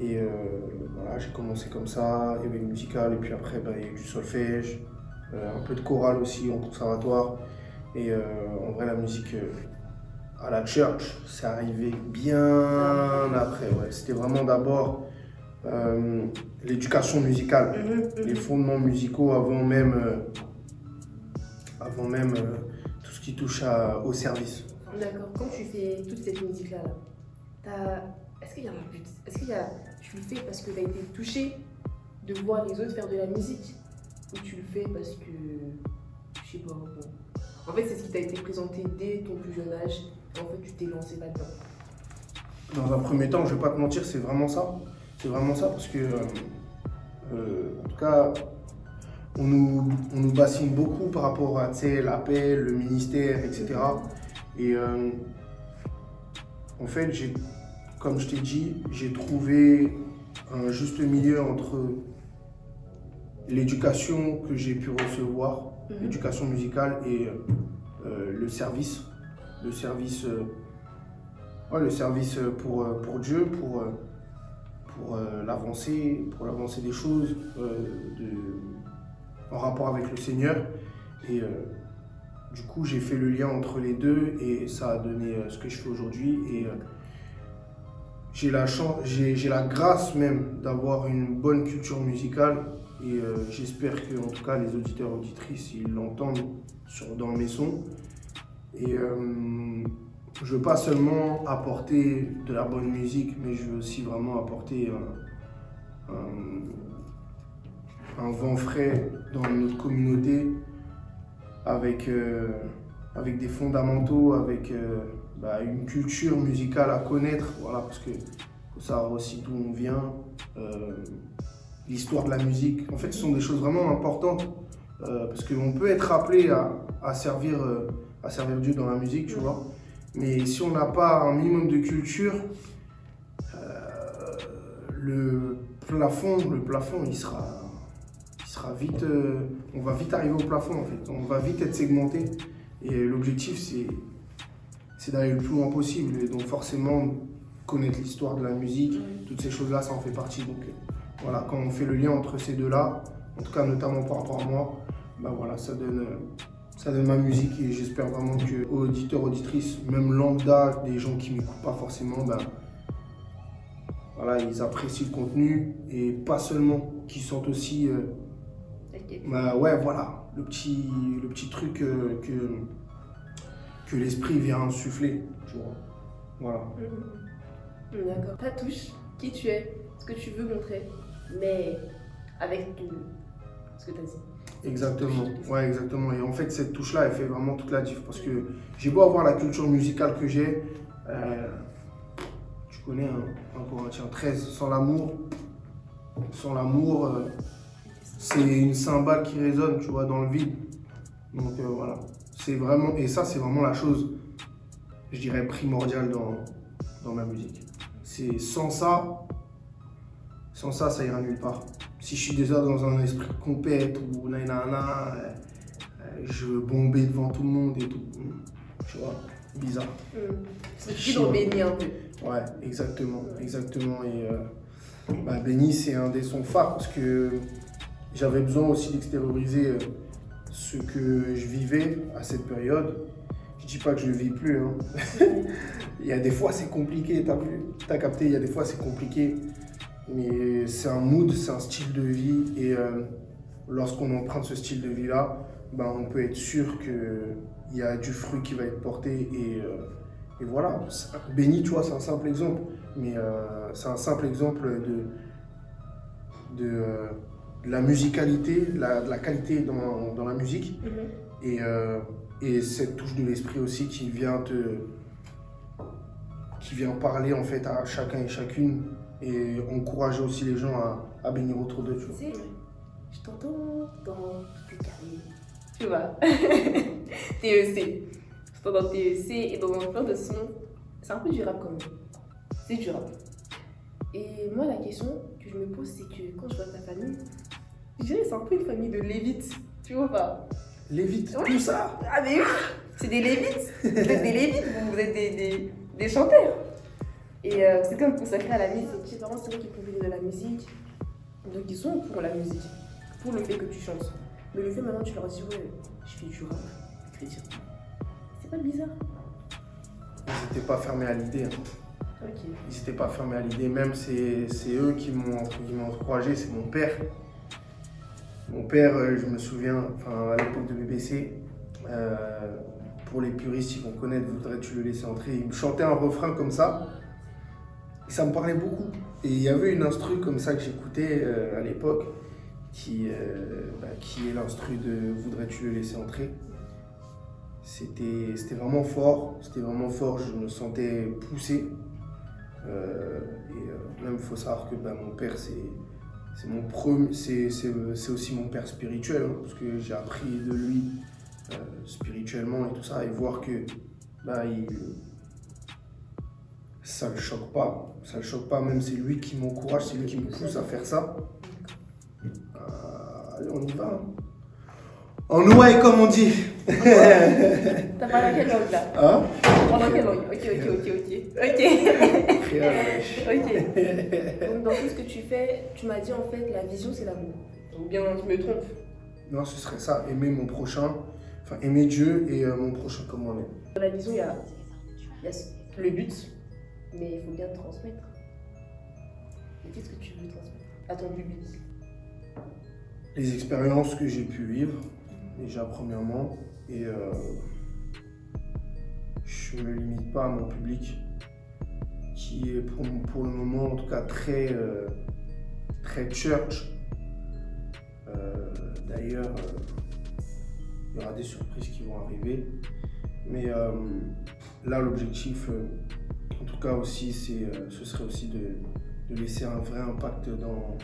Et voilà, j'ai commencé comme ça, il y avait une musicale, et puis après, il y a eu du solfège, un peu de chorale aussi en conservatoire. Et en vrai, la musique à la church, c'est arrivé bien après. Ouais. C'était vraiment d'abord l'éducation musicale, les fondements musicaux avant même tout ce qui touche au service. D'accord. Quand tu fais toute cette musique-là, est-ce qu'il y a un but? Est-ce qu'il y a... Tu le fais parce que tu as été touché de voir les autres faire de la musique? Ou tu le fais parce que... Je sais pas, bon. En fait, c'est ce qui t'a été présenté dès ton plus jeune âge. Et en fait, tu t'es lancé là-dedans. Dans un premier temps, je vais pas te mentir, c'est vraiment ça. C'est vraiment ça parce que, en tout cas, on nous bassine beaucoup par rapport à l'appel, le ministère, etc. Et en fait, comme je t'ai dit, j'ai trouvé un juste milieu entre l'éducation que j'ai pu recevoir, l'éducation musicale et le service. Le service pour Dieu, pour l'avancée des choses en rapport avec le Seigneur. Et du coup, j'ai fait le lien entre les deux et ça a donné ce que je fais aujourd'hui. Et j'ai la grâce même d'avoir une bonne culture musicale. Et j'espère que, en tout cas, les auditeurs et auditrices, ils l'entendent dans mes sons. Et je veux pas seulement apporter de la bonne musique, mais je veux aussi vraiment apporter un vent frais dans notre communauté avec des fondamentaux, avec une culture musicale à connaître, voilà, parce qu'il faut savoir aussi d'où on vient, l'histoire de la musique. En fait, ce sont des choses vraiment importantes, parce qu'on peut être appelé à servir Dieu dans la musique, tu vois. Mais si on n'a pas un minimum de culture, le plafond, il sera vite, on va vite arriver au plafond en fait. On va vite être segmenté. Et l'objectif, c'est d'aller le plus loin possible. Et donc forcément, connaître l'histoire de la musique, toutes ces choses-là, ça en fait partie. Donc voilà, quand on fait le lien entre ces deux-là, en tout cas notamment par rapport à moi, voilà, ça donne ma musique et j'espère vraiment que auditeurs, auditrices, même lambda, des gens qui ne m'écoutent pas forcément, voilà, ils apprécient le contenu et pas seulement, qu'ils sentent aussi ouais, voilà, le petit truc que l'esprit vient insuffler, tu vois. Voilà. D'accord. Ta touche, qui tu es, ce que tu veux montrer, mais avec ce que tu as dit. Exactement, ouais, exactement. Et en fait, cette touche-là, elle fait vraiment toute la diff. Parce que j'ai beau avoir la culture musicale que j'ai, tu connais, un Corinthiens 13, sans l'amour, c'est une cymbale qui résonne, tu vois, dans le vide. Donc voilà, c'est vraiment, et ça, c'est vraiment la chose, je dirais, primordiale dans ma musique. C'est sans ça, ça ira nulle part. Si je suis déjà dans un esprit de compète ou je veux bomber devant tout le monde et tout, tu vois, bizarre. C'est chiant dans Béni un peu. Ouais, exactement. Et Béni, c'est un des sons phares parce que j'avais besoin aussi d'extérioriser ce que je vivais à cette période. Je dis pas que je ne vis plus. Hein. Il y a des fois c'est compliqué, t'as capté, il y a des fois c'est compliqué. Mais c'est un mood, c'est un style de vie et lorsqu'on emprunte ce style de vie-là, on peut être sûr qu'il y a du fruit qui va être porté et voilà. Béni, tu vois, c'est un simple exemple, mais c'est un simple exemple de la musicalité, de la qualité dans la musique et cette touche de l'esprit aussi qui vient parler en fait à chacun et chacune. Et encourager aussi les gens à bénir autour d'eux, tu vois. Je t'entends dans TKE, tu vois, TEC. Je t'entends dans TEC et dans plein de sons. C'est un peu du rap quand même. C'est du rap. Et moi, la question que je me pose, c'est que quand je vois ta famille, je dirais que c'est un peu une famille de lévites, tu vois pas? Lévites, tout ça? Ah mais oui, c'est des lévites. Vous êtes des lévites, vous êtes des chanteurs. Et c'est comme consacré à la musique. Tes parents, c'est vrai qu'ils profitaient de la musique. Donc ils sont pour la musique, pour le fait que tu chantes. Mais le fait maintenant, tu leur dis, ouais, je fais du rap chrétien. C'est pas bizarre? Ils n'étaient pas fermés à l'idée. Hein. Ok. Ils n'étaient pas fermés à l'idée. Même c'est eux qui m'ont encouragé, c'est mon père. Mon père, je me souviens, à l'époque de BBC, pour les puristes, ils vont connaître, voudrais-tu le laisser entrer. Il me chantait un refrain comme ça. Et ça me parlait beaucoup. Et il y avait une instru comme ça que j'écoutais à l'époque, qui est l'instru de Voudrais-tu le laisser entrer. C'était vraiment fort, je me sentais poussé. Même il faut savoir que mon père, c'est aussi mon père spirituel, hein, parce que j'ai appris de lui spirituellement et tout ça, et voir que ça le choque pas, même c'est lui qui m'encourage, c'est lui qui me pousse à faire ça. Allez, on y va. Hein. En ouaille, comme on dit. T'as parlé à quelle langue là? Hein? Pendant quelle langue? Ok. Donc dans tout ce que tu fais, tu m'as dit en fait la vision c'est l'amour. Ou bien je me trompe? Non, ce serait ça, aimer mon prochain, aimer Dieu et mon prochain comme moi-même. Dans la vision, il y a le but, mais il faut bien transmettre. Et qu'est-ce que tu veux transmettre à ton public? Les expériences que j'ai pu vivre, déjà premièrement, et je ne me limite pas à mon public, qui est pour le moment en tout cas très church. D'ailleurs, il y aura des surprises qui vont arriver, mais là l'objectif, en tout cas aussi, ce serait aussi de laisser un vrai impact dans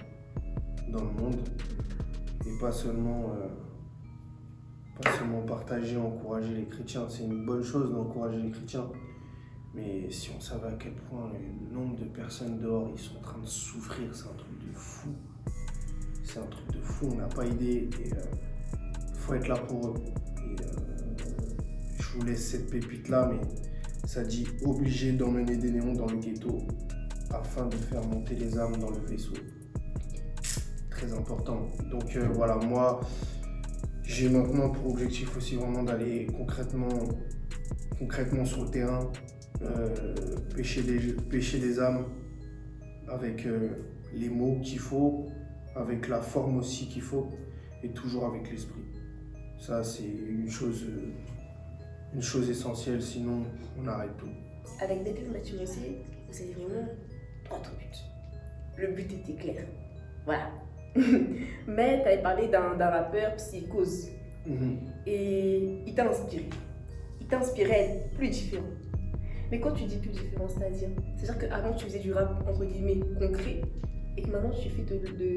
le monde. Et pas seulement partager, encourager les chrétiens. C'est une bonne chose d'encourager les chrétiens. Mais si on savait à quel point le nombre de personnes dehors, ils sont en train de souffrir, c'est un truc de fou. C'est un truc de fou, on n'a pas idée. Et il faut être là pour eux. Et je vous laisse cette pépite-là, mais ça dit obligé d'emmener des néons dans le ghetto afin de faire monter les âmes dans le vaisseau. Très important. Donc voilà, moi j'ai maintenant pour objectif aussi vraiment d'aller concrètement sur le terrain, pêcher des âmes avec les mots qu'il faut, avec la forme aussi qu'il faut, et toujours avec l'esprit. Ça c'est une chose essentielle, sinon on arrête tout. Avec Bethel Mathieu Mossé, vous avez vraiment 3 buts. Le but était clair. Voilà. Mais tu avais parlé d'un rappeur Psychose. Et il t'a inspiré. Il t'a inspiré à être plus différent. Mais quand tu dis plus différent, c'est-à-dire qu'avant tu faisais du rap entre guillemets concret et que maintenant tu fais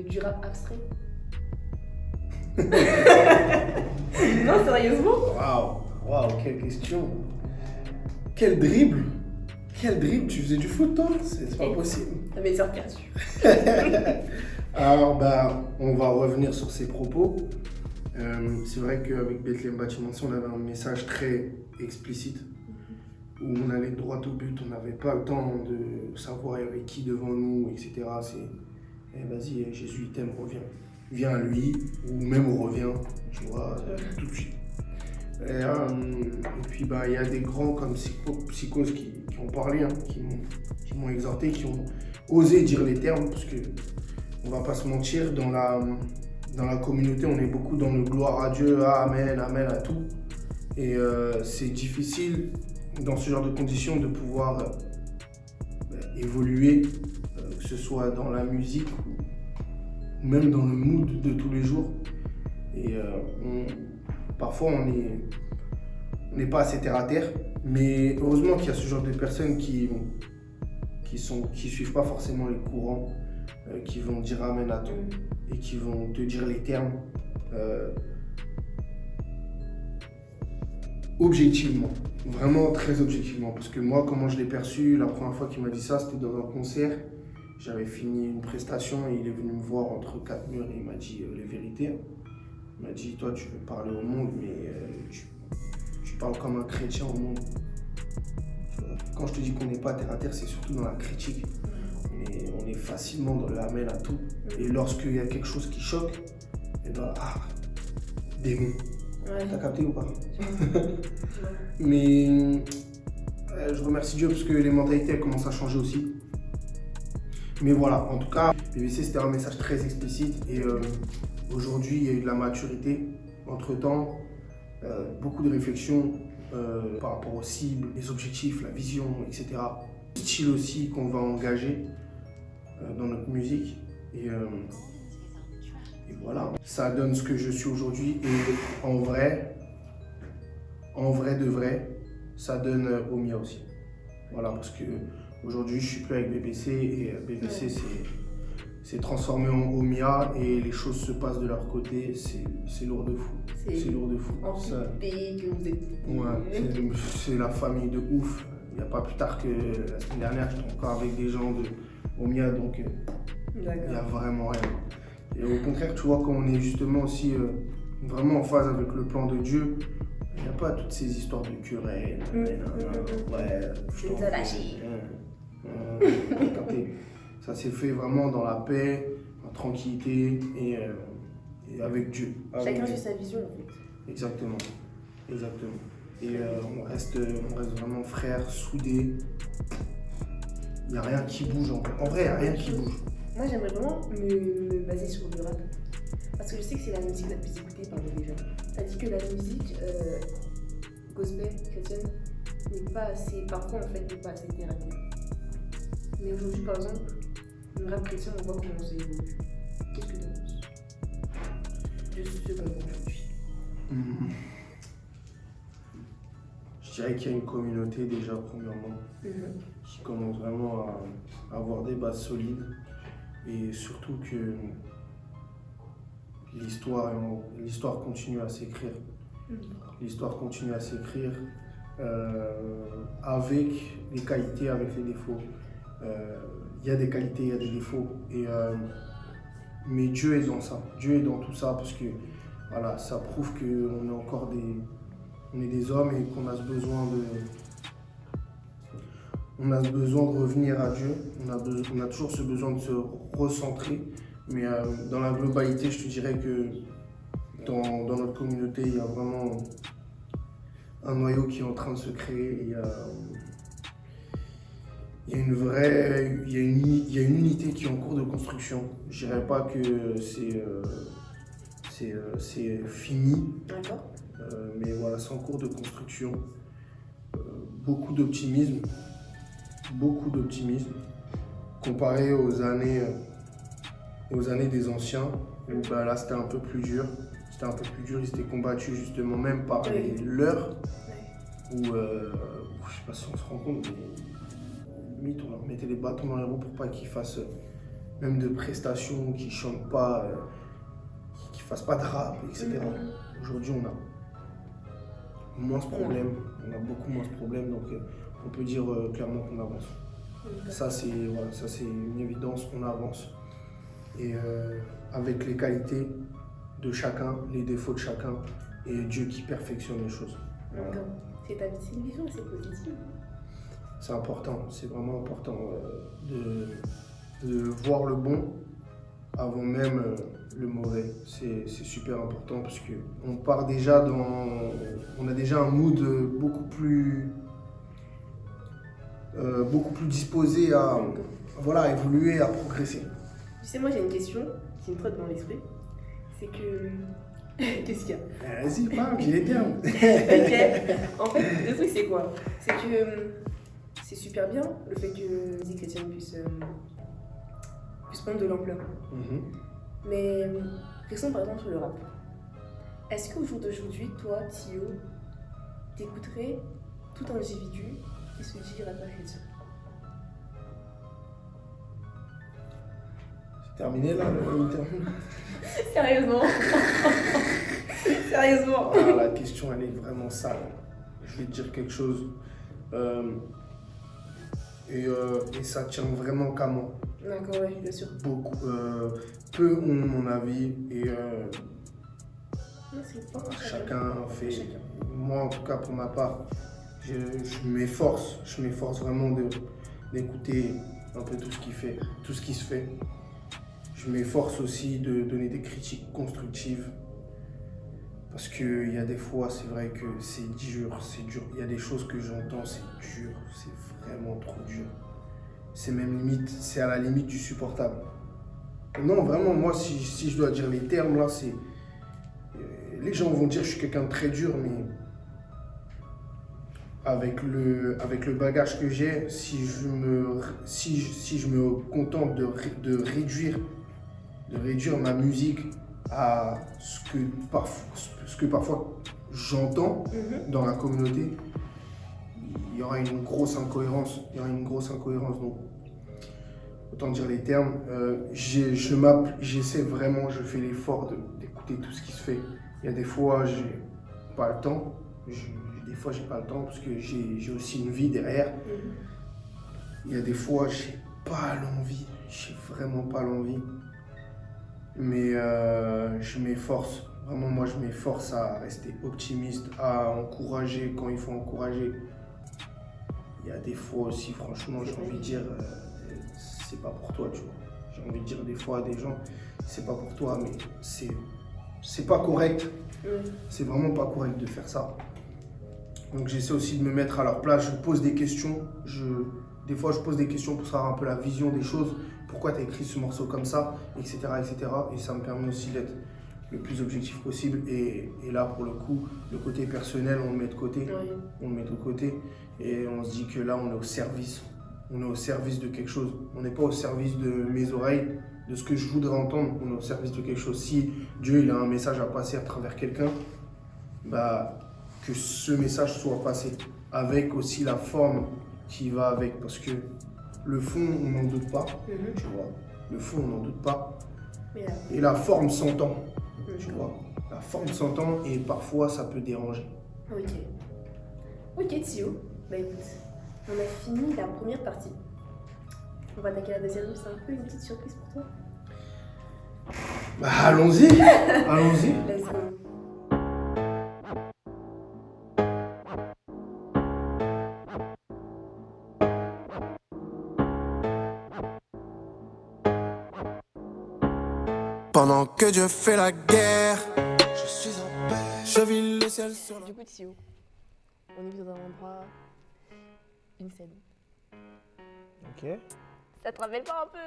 du rap abstrait. Non, sérieusement? Waouh, quelle question. Quel dribble, tu faisais du foot toi? C'est pas possible. Ça m'est sorti dessus. Alors, on va revenir sur ces propos. C'est vrai qu'avec Bethlehem Bâtiment, on avait un message très explicite où on allait droit au but, on n'avait pas le temps de savoir il y avait qui devant nous, etc. C'est vas-y, Jésus il t'aime, reviens. Viens à lui, ou même on revient, tu vois, tout de suite. Et puis il y a des grands comme Psychose qui ont parlé, hein, qui m'ont exhorté, qui ont osé dire les termes, parce que on va pas se mentir, dans la communauté, on est beaucoup dans le gloire à Dieu, amen, amen à tout. Et c'est difficile dans ce genre de conditions de pouvoir évoluer, que ce soit dans la musique ou même dans le mood de tous les jours. Et parfois on n'est pas assez terre à terre, mais heureusement qu'il y a ce genre de personnes qui suivent pas forcément les courants, qui vont dire amen à tout et qui vont te dire les termes objectivement, vraiment très objectivement, parce que moi comment je l'ai perçu, la première fois qu'il m'a dit ça, c'était dans un concert. J'avais fini une prestation et il est venu me voir entre 4 murs et il m'a dit les vérités. Il m'a dit, toi tu veux parler au monde, mais tu parles comme un chrétien au monde. Tu vois. Quand je te dis qu'on n'est pas terre à terre, c'est surtout dans la critique. On est facilement dans le amène à tout. Et lorsqu'il y a quelque chose qui choque, et ben, démon. Ouais. T'as capté ou pas? Ouais. Mais je remercie Dieu parce que les mentalités elles commencent à changer aussi. Mais voilà, en tout cas, BBC c'était un message très explicite et aujourd'hui il y a eu de la maturité. Entre-temps, beaucoup de réflexions par rapport aux cibles, les objectifs, la vision, etc. Le style aussi qu'on va engager dans notre musique. Et voilà, ça donne ce que je suis aujourd'hui. Et en vrai de vrai, ça donne Omia aussi. Voilà, parce que aujourd'hui je suis plus avec BBC et BBC c'est transformé en Omia et les choses se passent de leur côté, c'est lourd de fou. C'est lourd de fou. En Ça, pays que vous êtes. ouais, c'est la famille de ouf. Il n'y a pas plus tard que la semaine dernière, j'étais encore avec des gens de Omia, donc il n'y a vraiment rien. Et au contraire, tu vois, quand on est justement aussi vraiment en phase avec le plan de Dieu, il n'y a pas toutes ces histoires de querelles. Ouais, Tu nous as lâchés. Ça s'est fait vraiment dans la paix, en tranquillité et avec Dieu. Chacun fait sa vision en fait. Exactement. Et on reste vraiment frères, soudés. Il n'y a rien qui bouge en vrai, il n'y a rien qui bouge. Moi j'aimerais vraiment me baser sur le rap. Parce que je sais que c'est la musique la plus écoutée par les gens. Ça dit que la musique gospel, chrétienne, n'est pas assez, parfois en fait, n'est pas assez terre à terre. Mais aujourd'hui par exemple, le rap chrétien, on voit comment ça évolue. Qu'est-ce que tu penses de ce qu'on voit aujourd'hui? Je dirais qu'il y a une communauté déjà premièrement qui commence vraiment à avoir des bases solides et surtout que l'histoire continue à s'écrire. L'histoire continue à s'écrire avec les qualités, avec les défauts. Il y a des qualités, il y a des défauts. Mais Dieu est dans ça. Dieu est dans tout ça parce que voilà, ça prouve qu'on est encore des hommes et qu'on a ce besoin de revenir à Dieu. On a toujours ce besoin de se recentrer. Mais dans la globalité, je te dirais que dans notre communauté, il y a vraiment un noyau qui est en train de se créer. Il y a une unité qui est en cours de construction. Je dirais pas que c'est fini. D'accord. Mais voilà, c'est en cours de construction. Beaucoup d'optimisme. Comparé aux années des anciens, où là c'était un peu plus dur. Ils étaient combattus justement même par les leurs. Où, je sais pas si on se rend compte, mais limite on leur mettait les bâtons dans les roues pour pas qu'ils fassent même de prestations, qu'ils chantent pas, qu'ils fassent pas de rap, etc. Aujourd'hui on a moins ce problème, on a beaucoup moins ce problème, donc on peut dire clairement qu'on avance. Ça c'est une évidence, on avance. Et avec les qualités de chacun, les défauts de chacun, et Dieu qui perfectionne les choses. D'accord. C'est une vision assez positive. C'est important, c'est vraiment important de voir le bon avant même le mauvais. C'est super important parce qu'on part déjà on a déjà un mood beaucoup plus disposé à évoluer, à progresser. Tu sais, moi j'ai une question qui me trotte dans l'esprit. C'est que. Qu'est-ce qu'il y a? Vas-y, parle, j'ai les termes. Ok. En fait, le truc c'est quoi? C'est que c'est super bien le fait que la musique chrétienne puisse prendre de l'ampleur. Mais restons par exemple sur le rap. Est-ce qu'au jour d'aujourd'hui, toi, Thio, t'écouterais tout individu qui se dit rappeur chrétien? C'est terminé là, l'interview? Sérieusement? Sérieusement? La question elle est vraiment sale. Je vais te dire quelque chose. Et ça tient vraiment qu'à moi. D'accord, ouais, bien sûr. Peu ont mon avis et Non, c'est pas chacun fait. Moi en tout cas pour ma part, je m'efforce vraiment d'écouter un peu tout ce qui fait, tout ce qui se fait. Je m'efforce aussi de donner des critiques constructives. Parce qu'il y a des fois, c'est vrai que c'est dur. Il y a des choses que j'entends, c'est dur, c'est vraiment trop dur. C'est même limite, c'est à la limite du supportable. Non, vraiment, moi, si je dois dire les termes, là, c'est... Les gens vont dire que je suis quelqu'un de très dur, mais avec le bagage que j'ai, si je me contente de réduire ma musique à ce que parfois j'entends dans la communauté, il y aura une grosse incohérence. Donc, autant dire les termes, j'essaie vraiment, je fais l'effort d'écouter tout ce qui se fait. Il y a des fois, j'ai pas le temps. Des fois, j'ai pas le temps parce que j'ai aussi une vie derrière. Il y a des fois, j'ai pas l'envie. J'ai vraiment pas l'envie. Mais je m'efforce. Vraiment, moi, je m'efforce à rester optimiste, à encourager quand il faut encourager. Il y a des fois aussi, franchement, j'ai envie de dire, c'est pas pour toi, tu vois. J'ai envie de dire des fois à des gens, c'est pas pour toi, mais c'est pas correct. C'est vraiment pas correct de faire ça. Donc j'essaie aussi de me mettre à leur place, je pose des questions. Des fois, je pose des questions pour savoir un peu la vision des choses. Pourquoi tu as écrit ce morceau comme ça, etc., etc. Et ça me permet aussi d'être le plus objectif possible. Et là, pour le coup, le côté personnel, on le met de côté. Oui. On le met de côté. Et on se dit que là, on est au service. On est au service de quelque chose. On n'est pas au service de mes oreilles, de ce que je voudrais entendre. On est au service de quelque chose. Si Dieu il a un message à passer à travers quelqu'un, bah, que ce message soit passé. Avec aussi la forme qui va avec. Parce que le fond, on n'en doute pas. Tu vois. Le fond, on n'en doute pas. Et la forme s'entend. Tu vois. La forme s'entend et parfois, ça peut déranger. Ok, Thio. Bah écoute, on a fini la première partie. On va attaquer la deuxième. C'est un peu une petite surprise pour toi. Bah allons-y. Allons-y. Let's go. Pendant que Dieu fait la guerre, je suis en paix, je vis le ciel sur la... Du coup, Thio, on est dans un endroit, une scène. Ok. Ça te rappelle pas un peu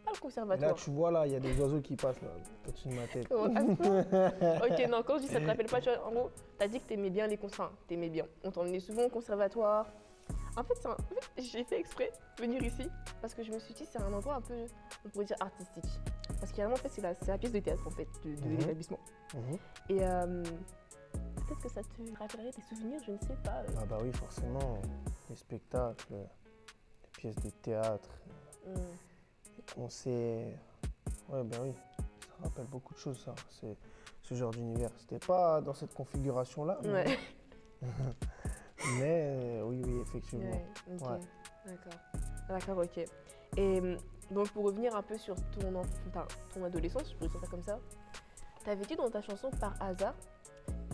pas le Et conservatoire? là, tu vois, là, il y a des oiseaux qui passent là, au-dessus de ma tête. Comment ça se passe? Ok, non, quand je dis ça te rappelle pas, tu vois, en gros, t'as dit que t'aimais bien les concerts. T'aimais bien. On t'emmenait souvent au conservatoire. En fait, j'ai fait exprès de venir ici parce que je me suis dit c'est un endroit un peu, on pourrait dire, artistique. Parce qu'également, en fait, c'est la pièce de théâtre en fait, de l'établissement. Et peut-être que ça te rappellerait des souvenirs, je ne sais pas. Ah bah oui, forcément, les spectacles, les pièces de théâtre, les concerts. Ouais, bah oui, ça rappelle beaucoup de choses, ça, c'est ce genre d'univers. C'était pas dans cette configuration-là, Ouais. mais oui, effectivement. Ouais, ok, Ouais. D'accord, ok. Et donc pour revenir un peu sur ton adolescence, je peux dire ça comme ça, t'avais dit dans ta chanson par hasard,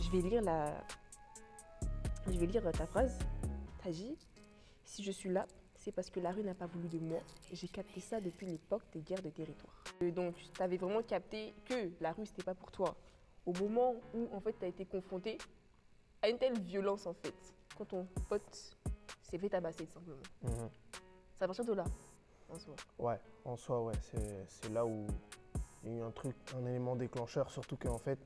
je vais lire ta phrase, t'as dit « Si je suis là, c'est parce que la rue n'a pas voulu de moi, j'ai capté ça depuis l'époque des guerres de territoire ». Donc t'avais vraiment capté que la rue c'était pas pour toi, au moment où en fait t'as été confronté à une telle violence en fait, quand ton pote s'est fait tabasser tout simplement. C'est à partir de là, en soi. Ouais, en soi, ouais, c'est là où il y a eu un élément déclencheur, surtout qu'en fait,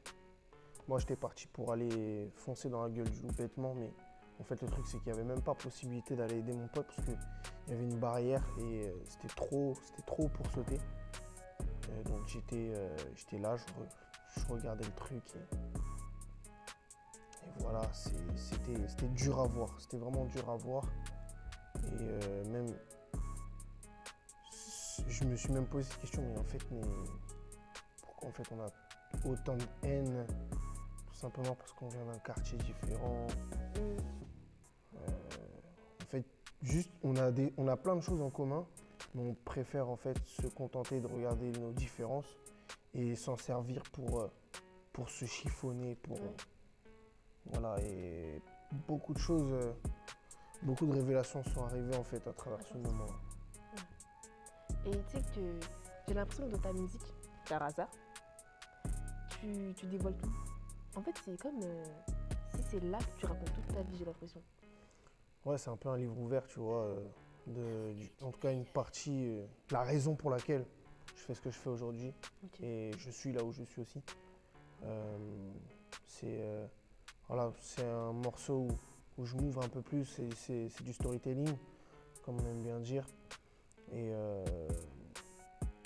moi j'étais parti pour aller foncer dans la gueule du loup bêtement, mais en fait le truc c'est qu'il n'y avait même pas possibilité d'aller aider mon pote parce qu'il y avait une barrière et c'était trop pour sauter. Donc j'étais là, je regardais le truc et voilà, c'était dur à voir, c'était vraiment dur à voir. Et même, je me suis même posé cette question, mais pourquoi en fait on a autant de haine? Tout simplement parce qu'on vient d'un quartier différent. En fait, juste, on a plein de choses en commun, mais on préfère en fait se contenter de regarder nos différences et s'en servir pour se chiffonner, Voilà, et beaucoup de choses, beaucoup de révélations sont arrivées en fait à travers ce moment-là. Et tu sais que j'ai l'impression que dans ta musique, par hasard, tu dévoiles tout. En fait, c'est comme si c'est là que tu racontes toute ta vie, j'ai l'impression. Ouais, c'est un peu un livre ouvert, tu vois, en tout cas une partie, la raison pour laquelle je fais ce que je fais aujourd'hui Ok. et je suis là où je suis aussi. Voilà, c'est un morceau où je m'ouvre un peu plus, c'est du storytelling, comme on aime bien dire. Et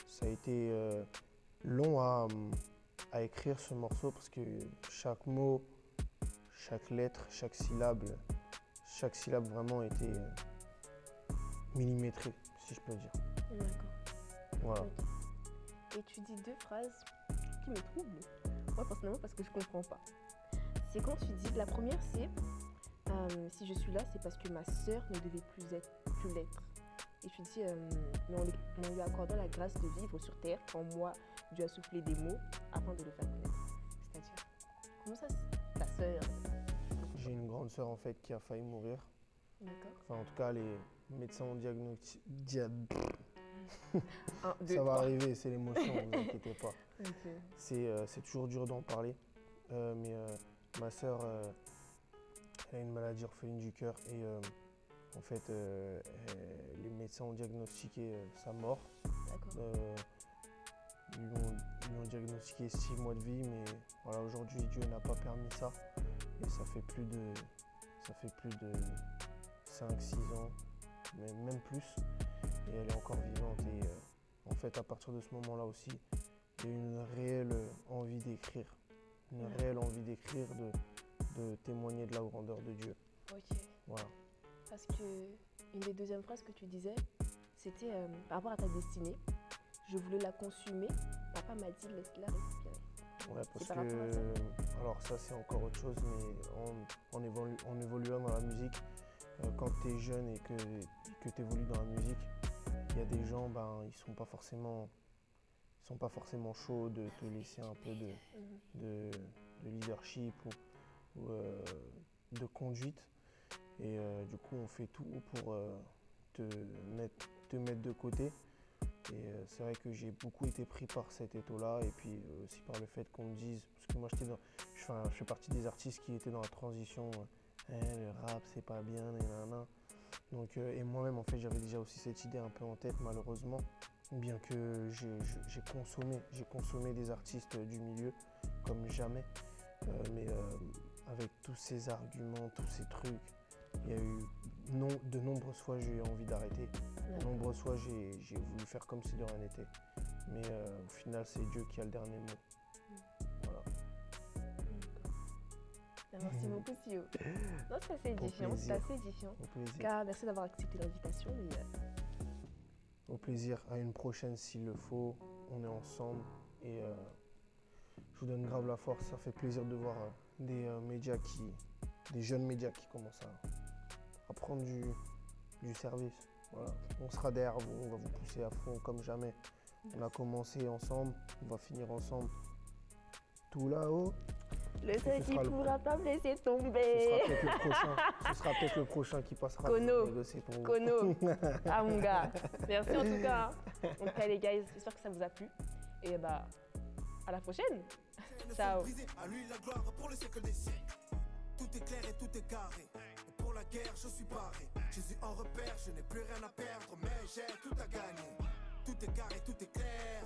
ça a été long à écrire ce morceau parce que chaque mot, chaque lettre, chaque syllabe vraiment était millimétrée, si je peux dire. D'accord. Voilà. Ok. Et tu dis deux phrases qui me troublent. Moi, personnellement, parce que je comprends pas. C'est quand tu dis, la première, c'est si je suis là, c'est parce que ma sœur ne devait plus l'être. Et tu dis, mais en lui accordant la grâce de vivre sur terre, en moi, Dieu a soufflé des mots afin de le faire connaître. C'est-à-dire, comment ça, ta sœur? J'ai une grande sœur en fait qui a failli mourir. D'accord. Enfin, en tout cas, les médecins ont diagnostiqué. 1, 2, Ça va 3. arriver, c'est l'émotion, ne vous inquiétez pas. Ok. C'est toujours dur d'en parler. Mais ma sœur, elle a une maladie orpheline du cœur et en fait, les médecins ont diagnostiqué sa mort. D'accord. Ils lui ont diagnostiqué 6 mois de vie, mais voilà, aujourd'hui, Dieu n'a pas permis ça. Et ça fait plus de 5-6 ans, mais même plus. Et elle est encore vivante. Et en fait, à partir de ce moment-là aussi, il y a eu une réelle envie d'écrire. Une réelle envie d'écrire, de témoigner de la grandeur de Dieu. Ok. Voilà. Parce que une des deuxièmes phrases que tu disais, c'était par rapport à ta destinée. Je voulais la consumer. Papa m'a dit laisse-la respirer. Ouais, parce par rapport à ça? que, alors ça c'est encore autre chose, mais en évoluant dans la musique, quand tu es jeune et que tu évolues dans la musique, il y a des gens, ils sont pas forcément chauds de te laisser un peu de leadership ou de conduite. Et du coup, on fait tout pour te mettre de côté. Et c'est vrai que j'ai beaucoup été pris par cet étau-là et puis aussi par le fait qu'on me dise, parce que moi je fais partie des artistes qui étaient dans la transition, le rap c'est pas bien, nanana. Donc, et moi-même en fait j'avais déjà aussi cette idée un peu en tête malheureusement, bien que j'ai consommé des artistes du milieu comme jamais, mais avec tous ces arguments, tous ces trucs, il y a eu de nombreuses fois j'ai eu envie d'arrêter. De nombreuses fois j'ai voulu faire comme si de rien n'était. Mais au final c'est Dieu qui a le dernier mot. Voilà. Merci beaucoup, Sio. Non, c'est assez édifiant. C'est assez édifiant. Au plaisir. Car merci d'avoir accepté l'invitation. Au plaisir. À une prochaine s'il le faut. On est ensemble et je vous donne grave la force. Ça fait plaisir de voir des jeunes médias qui commencent à prendre du service. Voilà. On sera derrière vous, on va vous pousser à fond comme jamais. On a commencé ensemble, on va finir ensemble. Tout là-haut. Le seul qui pourra pas me laisser Ce tomber. sera peut-être le prochain qui passera Kono. négocier pour vous. Kono. Ah mon gars. Merci en tout cas. En tout cas les gars, j'espère que ça vous a plu. Et à la prochaine. Ciao. À lui la gloire pour le siècle des siècles. Tout est clair et tout est carré. Et pour la guerre, je suis paré. Jésus en repère, je n'ai plus rien à perdre, mais j'ai tout à gagner. Tout est carré, tout est clair.